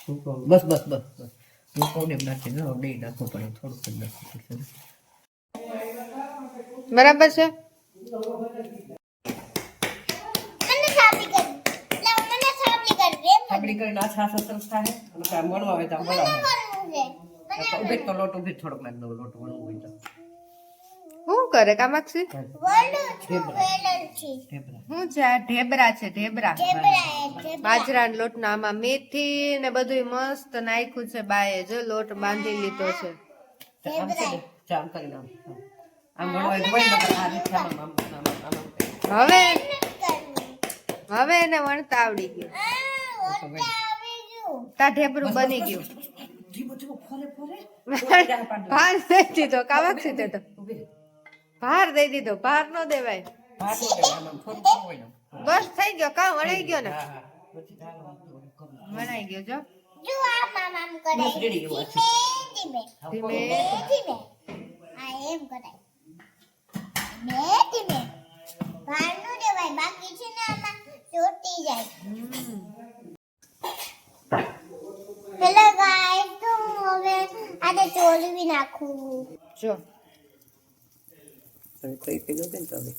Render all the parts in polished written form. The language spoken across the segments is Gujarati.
બસ બસ બસ બસ હું કોને નાખી ન દઈ નાખો પડે થોડુંક જ નાખવું પડશે બરાબર છે થાબડી કરીને આ છાસ સરસ થાય અને કામ મળવા આવે તો બનાવે તો ઉભી તો લોટ ઉભી થોડોક નાખ દો લોટ વણવું હોય તો શું કરે કામાક્ષી ઢેબરા શું છે આ ઢેબરા છે ઢેબરા બાજરાના લોટના આમાં મેથી ને બધું મસ્ત નાખ્યું છે બાએ જો લોટ બાંધી લીધો છે આમ છે ને ચામ કરીને આમ વણવા હોય તો આ રીતે આમ હવે હવે એને વણતા આવડી ગયું તા ઢેબરું બની ગયું ભાર દઈ દીધો કામાક્ષી તે તો ભાર દઈ દીધો ભાર નો દેવાય બસ થઈ ગયો કા વણાઈ ગયો ને વણાઈ ગયો જો હેલો ગાઈસ તો હવે આજે ચોળવી નાખું જો કઈ કિલો કેમ ચાલે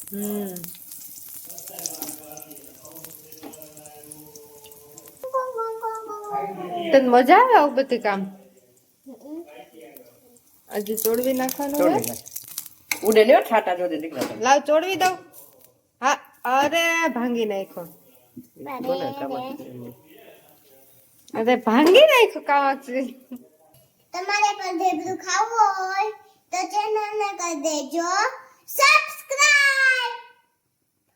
તને મજા આવે આવું બધી કામ હજી ચોડવી નાખવાનું હોય ઉડે લ્યો ઠાટા જોડે નીકળ્યા લાવ ચોડવી દઉં હા અરે ભાંગી નાખ્યો અરે ભાંગી નાખ્યો કામાક્ષી તમારે પણ ઢેબરું ખાવું હોય તો ચેનલને કરી દેજો સબસ્ક્રાઇબ